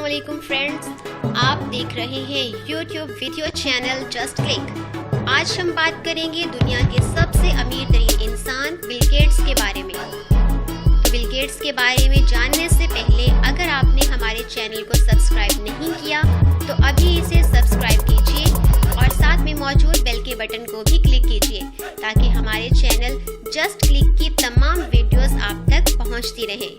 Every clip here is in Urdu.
السلام علیکم فرینڈز، آپ دیکھ رہے ہیں YouTube video channel just click. آج ہم بات کریں گے دنیا کے سب سے امیر ترین انسان بل گیٹس کے بارے میں۔ بل گیٹس کے بارے میں جاننے سے پہلے اگر آپ نے ہمارے چینل کو سبسکرائب نہیں کیا تو ابھی اسے سبسکرائب کیجیے اور ساتھ میں موجود بیل کے بٹن کو بھی کلک کیجیے تاکہ ہمارے چینل جسٹ کلک کی تمام ویڈیوز آپ تک پہنچتی رہیں۔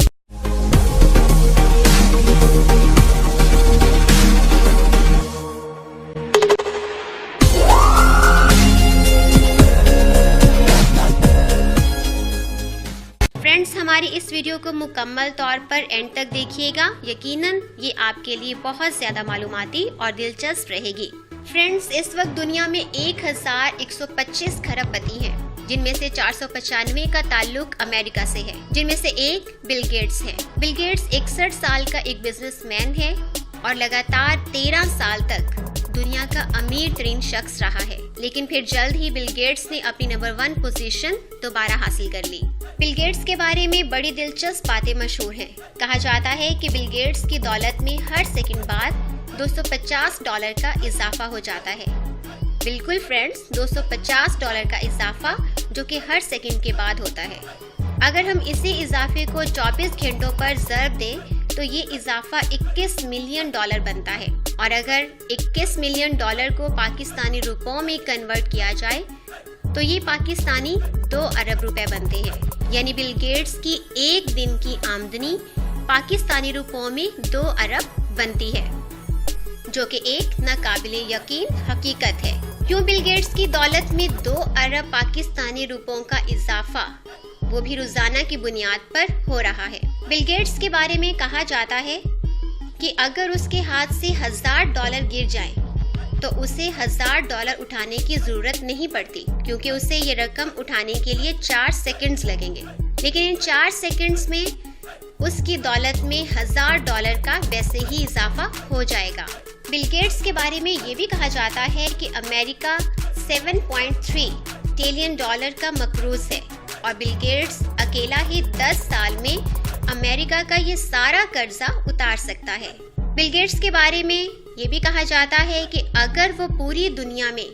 فرینڈز، ہماری اس ویڈیو کو مکمل طور پر اینڈ تک دیکھیے گا، یقیناً یہ آپ کے لیے بہت زیادہ معلوماتی اور دلچسپ رہے گی۔ فرینڈز، اس وقت دنیا میں 1125 کھرب پتی ہیں، جن میں سے 495 کا تعلق امریکہ سے ہے، جن میں سے ایک بل گیٹس ہے۔ بل گیٹس 61 سال کا ایک بزنس مین ہے اور لگاتار 13 سال تک دنیا کا امیر ترین شخص رہا ہے، لیکن پھر جلد ہی بل گیٹس نے اپنی نمبر 1 پوزیشن دوبارہ حاصل کر لی۔ بل گیٹس کے بارے میں بڑی دلچسپ باتیں مشہور ہیں۔ کہا جاتا ہے کہ بل گیٹس کی دولت میں ہر سیکنڈ بعد $250 کا اضافہ ہو جاتا ہے۔ بالکل فرینڈز، $250 کا اضافہ جو کہ ہر سیکنڈ کے بعد ہوتا ہے۔ اگر ہم اسی اضافے کو 24 گھنٹوں پر ضرب دیں تو یہ اضافہ $21 ملین بنتا ہے، اور اگر $21 ملین کو پاکستانی روپوں میں کنورٹ کیا جائے تو یہ پاکستانی 2 ارب روپے بنتے ہیں۔ یعنی بل گیٹس کی ایک دن کی آمدنی پاکستانی روپوں میں 2 ارب بنتی ہے، جو کہ ایک ناقابل یقین حقیقت ہے۔ کیوں بل گیٹس کی دولت میں 2 ارب پاکستانی روپوں کا اضافہ، وہ بھی روزانہ کی بنیاد پر ہو رہا ہے۔ بل گیٹس کے بارے میں کہا جاتا ہے کہ اگر اس کے ہاتھ سے $1000 گر جائیں تو اسے $1000 اٹھانے کی ضرورت نہیں پڑتی، کیونکہ اسے یہ رقم اٹھانے کے لیے 4 سیکنڈز لگیں گے، لیکن ان 4 سیکنڈز میں اس کی دولت میں $1000 کا ویسے ہی اضافہ ہو جائے گا۔ بل گیٹس کے بارے میں یہ بھی کہا جاتا ہے کہ امریکہ $7.3 ٹریلین کا مقروض ہے، اور بل گیٹس اکیلا ہی 10 سال میں امریکہ کا یہ سارا قرضہ اتار سکتا ہے۔ بل گیٹس کے بارے میں یہ بھی کہا جاتا ہے کہ اگر وہ پوری دنیا میں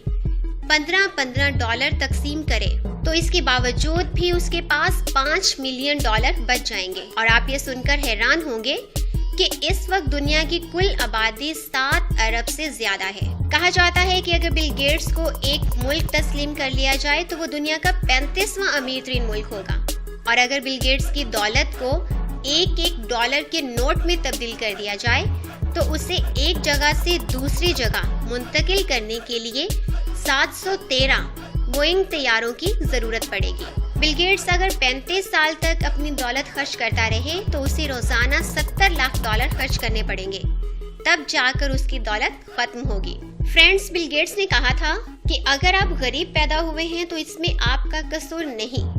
$15 تقسیم کرے تو اس کے باوجود بھی اس کے پاس $5 ملین بچ جائیں گے۔ اور آپ یہ سن کر حیران ہوں گے کہ اس وقت دنیا کی کل آبادی 7 ارب سے زیادہ ہے۔ کہا جاتا ہے کہ اگر بل گیٹس کو ایک ملک تسلیم کر لیا جائے تو وہ دنیا کا 35واں امیر ترین ملک ہوگا، اور اگر بل گیٹس کی دولت کو $1 کے نوٹ میں تبدیل کر دیا جائے تو اسے ایک جگہ سے دوسری جگہ منتقل کرنے کے لیے 713 بوئنگ طیاروں کی ضرورت پڑے گی۔ بل گیٹس اگر 35 سال تک اپنی دولت خرچ کرتا رہے تو اسے روزانہ $70 لاکھ خرچ کرنے پڑیں گے، تب جا کر اس کی دولت ختم ہوگی۔ فرینڈز، بل گیٹس نے کہا تھا کہ اگر آپ غریب پیدا ہوئے ہیں تو اس میں آپ کا قصور نہیں،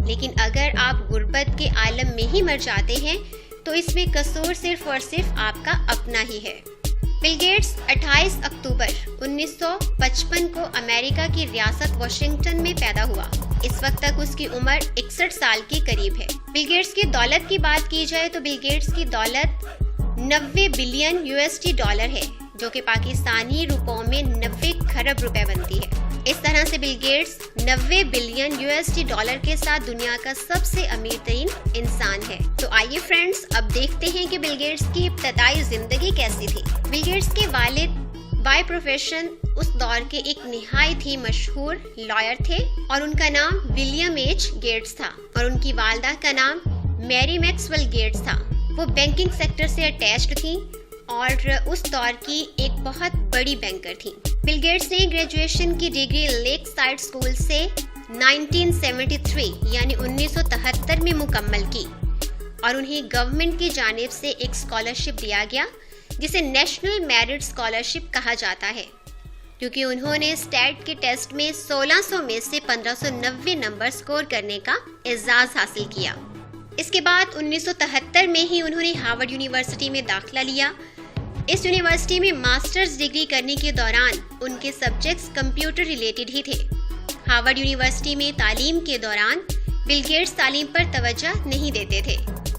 لیکن اگر آپ غربت کے عالم میں ہی مر جاتے ہیں تو اس میں قصور صرف اور صرف آپ کا اپنا ہی ہے۔ بل گیٹس 28 اکتوبر 1955 کو امریکہ کی ریاست واشنگٹن میں پیدا ہوا۔ اس وقت تک اس کی عمر 61 سال کے قریب ہے۔ بل گیٹس کی دولت کی بات کی جائے تو بل گیٹس کی دولت $90 بلین ہے، جو کہ پاکستانی روپوں میں 90 کھرب روپے بنتی ہے۔ اس طرح سے بل گیٹس $90 بلین کے ساتھ دنیا کا سب سے امیر ترین انسان ہے۔ تو آئیے فرینڈز، اب دیکھتے ہیں کہ بل گیٹس کی ابتدائی زندگی کیسی تھی۔ بل گیٹس کے والد بائی پروفیشن اس دور کے ایک نہایت ہی مشہور لائر تھے، اور ان کا نام ولیم ایچ گیٹس تھا، اور ان کی والدہ کا نام میری میکسویل گیٹس تھا۔ وہ بینکنگ سیکٹر سے اٹیچڈ تھیں اور اس دور کی ایک بہت بڑی بینکر تھیں۔ بل گیٹس نے گریجویشن کی ڈگری لیک سائڈ اسکول سے 1973 یعنی 1973 میں مکمل کی، اور انہیں گورنمنٹ کی جانب سے ایک اسکالرشپ دیا گیا جسے نیشنل میرٹ اسکالرشپ کہا جاتا ہے، کیونکہ انہوں نے اسٹیٹ کے ٹیسٹ میں 1600 میں سے 1590 نمبر سکور کرنے کا اعزاز حاصل کیا۔ اس کے بعد 1973 میں ہی انہوں نے ہارورڈ یونیورسٹی میں داخلہ لیا۔ اس یونیورسٹی میں ماسٹرز ڈگری کرنے کے دوران ان کے سبجیکٹس کمپیوٹر ریلیٹڈ ہی تھے۔ ہارورڈ یونیورسٹی میں تعلیم کے دوران بل گیٹس تعلیم پر توجہ نہیں دیتے تھے،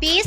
20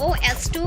OS2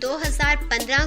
2015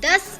10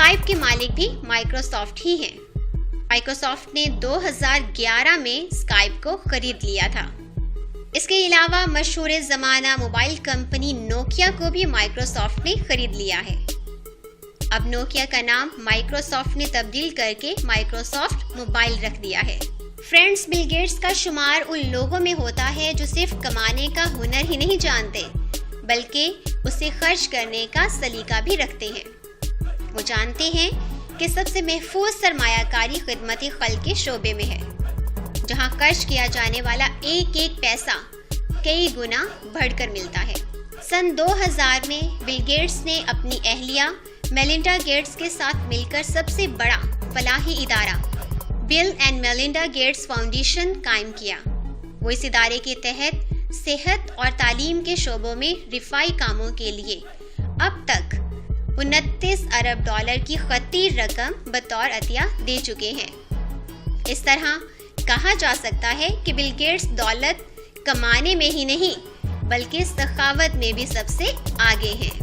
اسکائپ کے مالک بھی مائکروسافٹ ہی ہیں۔ مائکروسافٹ نے 2011 میں اسکائپ کو خرید لیا تھا۔ اس کے علاوہ مشہور زمانہ موبائل کمپنی نوکیا کو بھی مائکروسافٹ نے خرید لیا ہے۔ اب نوکیا کا نام مائکروسافٹ نے تبدیل کر کے مائکروسافٹ موبائل رکھ دیا ہے۔ فرینڈز، بل گیٹس کا شمار ان لوگوں میں ہوتا ہے جو صرف کمانے کا ہنر ہی نہیں جانتے بلکہ اسے خرچ کرنے کا سلیقہ بھی رکھتے ہیں۔ وہ جانتے ہیں کہ سب سے محفوظ سرمایہ کاری خدمت خلق کے شعبے میں ہے، جہاں خرچ کیا جانے والا ایک ایک پیسہ کئی گنا بڑھ کر ملتا ہے۔ سن 2000 میں بل گیٹس نے اپنی اہلیہ میلنڈا گیٹس کے ساتھ مل کر سب سے بڑا فلاحی ادارہ بل اینڈ میلنڈا گیٹس فاؤنڈیشن قائم کیا۔ وہ اس ادارے کے تحت صحت اور تعلیم کے شعبوں میں رفائی کاموں کے لیے اب تک 29 ارب ڈالر کی خطی رقم بطور عطیہ دے چکے ہیں۔ اس طرح کہا جا سکتا ہے کہ بل گیٹس دولت کمانے میں ہی نہیں بلکہ سخاوت میں بھی سب سے آگے ہیں۔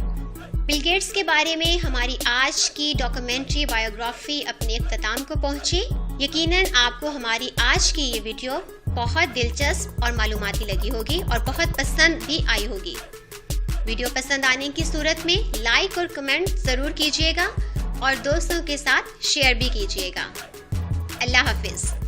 بل گیٹس کے بارے میں ہماری آج کی ڈاکومنٹری بایوگرافی اپنے اختتام کو پہنچی۔ یقیناً آپ کو ہماری آج کی یہ ویڈیو بہت دلچسپ اور معلوماتی لگی ہوگی اور بہت پسند بھی آئی ہوگی۔ ویڈیو پسند آنے کی صورت میں لائک اور کمنٹ ضرور کیجیے گا اور دوستوں کے ساتھ شیئر بھی کیجیے گا۔ اللہ حافظ۔